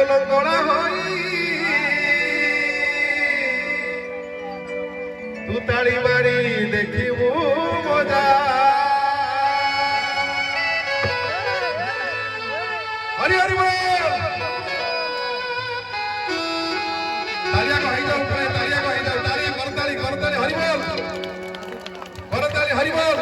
ଲଙ୍ଗଳା ହୋଇ ତୁ ତାଳି ମାରି ଦେଖିବୁ ମଜା। ହରି ହରି ବୋଲ। ତାଳିଆ କହିଯାଉ ଉପରେ ତାଳିଆ କହିଯାଉ ତାଳିଆ କରତାଳି କରତାଳି ହରି ବୋଲ କରତାଳି ହରି ବୋଲ।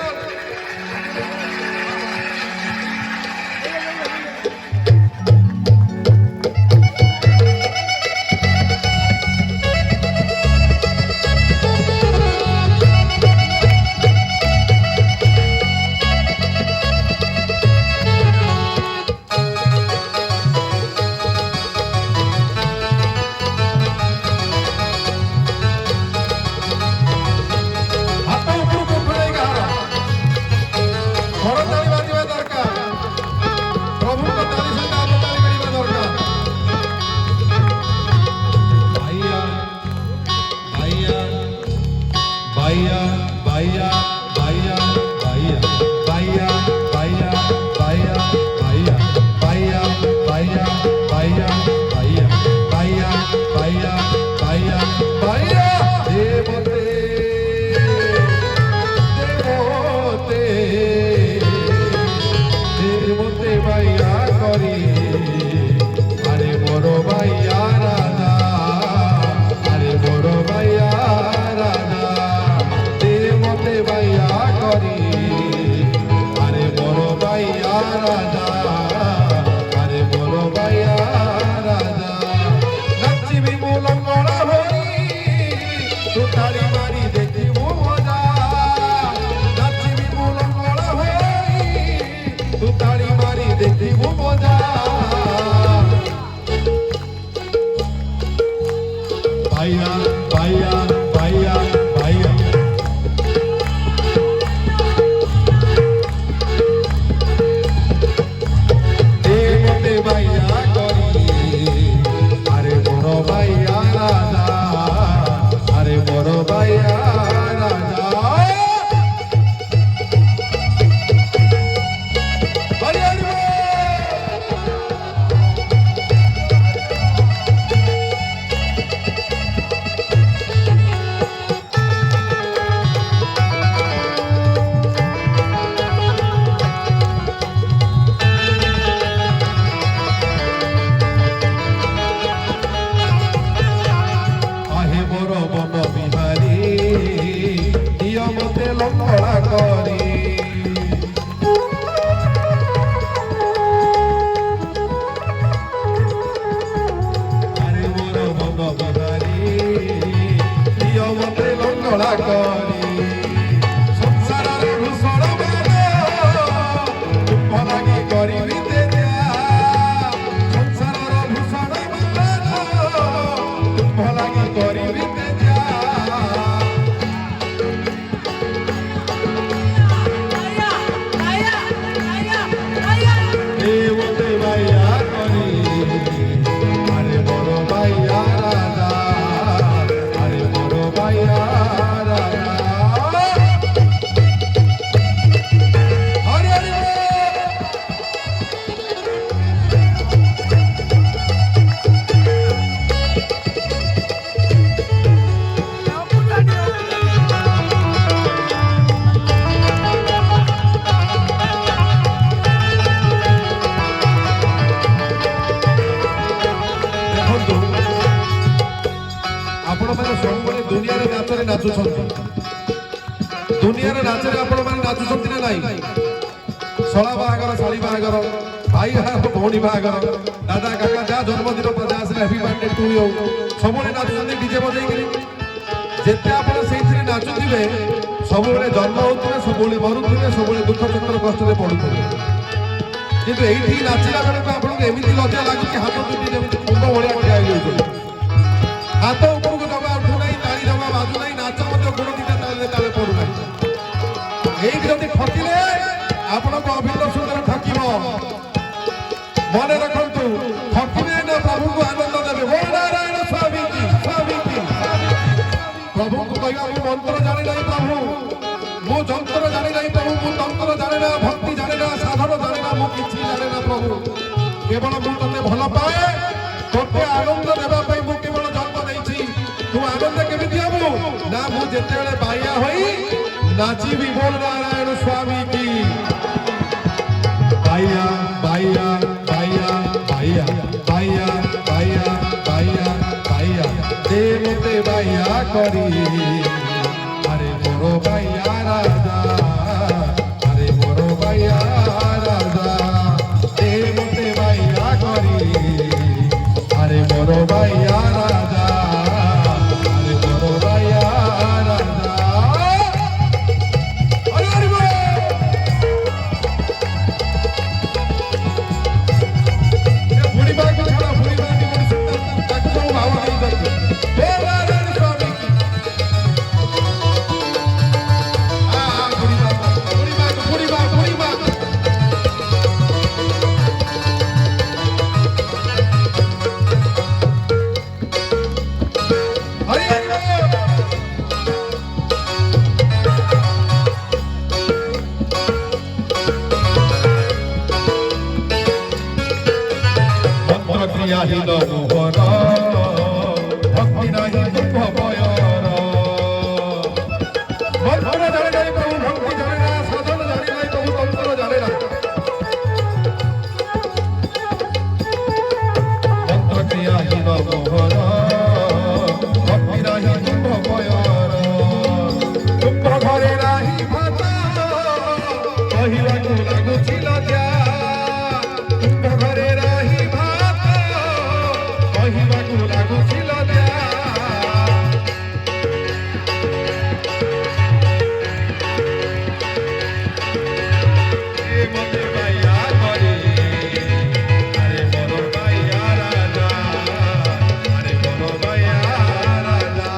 दुनिया नाचरे आपण मैंने नाचुंट ना ना शला बाहागर शाड़ी बाहागर भाई बाहागर भौणी बाहागर दादा काका जहाँ जन्मदिन प्रजा आसे हैप्पी बर्थडे टू यू सब नाचुंट डीजे बजाई जिते आप नाचुवे सब जन्म होते सब मरुवे सब दुख चक्र कष्ट पड़ुवे कितु ये नाचला बेलू आपको एमती लज्जा लगुच हाथ टूटी जमी कुंभ भाया ठिया हाथ उपरको जमा उठू ना ताली जमा बाजू ना नाच गोड़ दीटा ताले पड़ूना यदि ठकिले आपण अभिन्न सुंदर ठक मन रखु ठकिले ना प्रभु को आनंद देवे नारायण स्वामी की प्रभु को कह मंत्र जानी ना प्रभु मो जंतर जानी ना प्रभु मो तंत्र जाने ना भक्ति जाने ना साधन जाने ना मो कि जाने ना प्रभु केवल मुझे भल पाए तो ମୁଁ ଯେତେବେଳେ ବାଇଆ ହୋଇ ନାଚିବି ବୋଲ ନାରାୟଣ ସ୍ୱାମୀ କି ବାଇଆ ବାଇଆ ବାଇଆ ବାଇଆ ବାଇଆ ବାଇଆ ବାଇଆ ବାଇଆ ଦେ ମୋତେ ବାଇଆ କରି আরে মোর বাইয়া রাজা আরে মোর বাইয়া রাজা দে মতে বাইয়া করি আরে মোর বাইয়া রাজা আরে মোর বাইয়া রাজা আরে আরে বুড়ি বাগ ছাড়া বুড়ি বাগ তাকে ভাব নেই করতে নারায়ণ স্বামী ক্রিয়াহীন মোহন ভক্তি নাহি দুঃখ বয়র মন্ত্র জানে নাই প্রভু ভক্তি জানে না সাধন জানে নাই প্রভু তন্ত্র জানে না মন্ত্র ক্রিয়াহীন মোহন ভক্তি নাহি দুঃখ বয়র তুম্ভ ঘরে নাহি ভাত কহিବାକୁ লাগুছিল যা তুম্ভ ঘরে নাহি ভাত কহিବାକୁ লাগুছিল যা মতে বাইয়া করে আরে মোর বাইয়া রাজা আরে মোর বাইয়া রাজা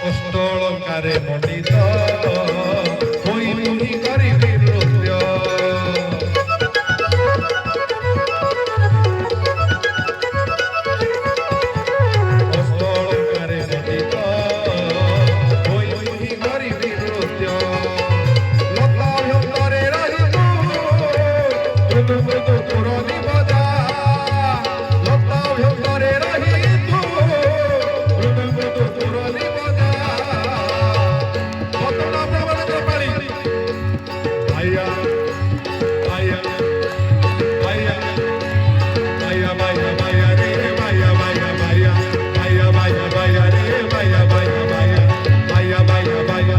অষ্টলঙ্কারে মণ্ডিত হই তুহি করিবি নৃত্য অষ্টলঙ্কারে মণ্ডিত হই তুহি করিবি নৃত্য লতা ভ্যন্তরে রহি মৃদু মৃদু পুরনি বজা লতা ভ্যন্তরে রহি মৃদু মৃদু পুরনি বজা Baya, baya, baya, baya, baya, baya, re, baya, baya, baya, baya, baya, baya, re, baya, baya, baya, baya, baya, baya.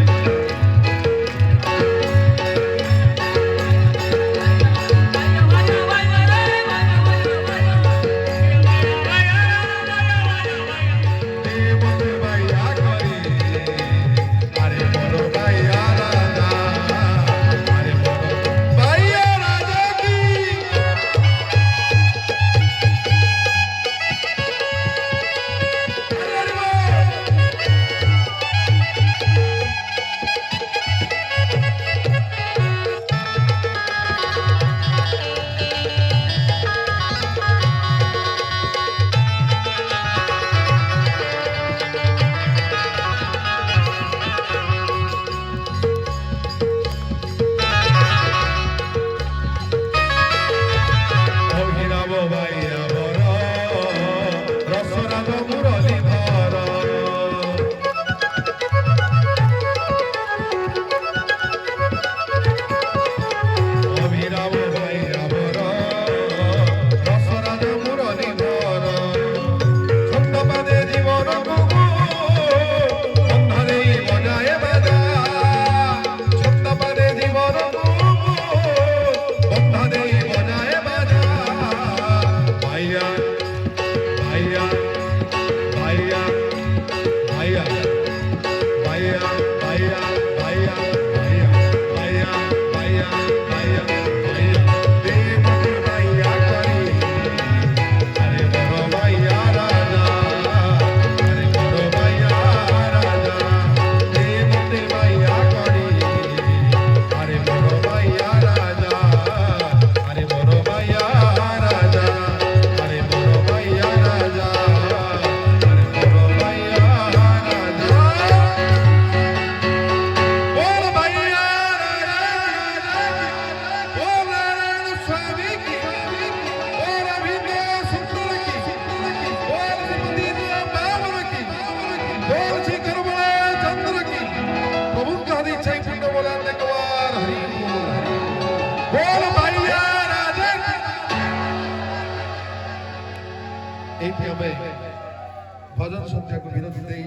রাজা ଆମେ ଭଜନ ସନ୍ଧ୍ୟାକୁ ବିରତି ଦେଇ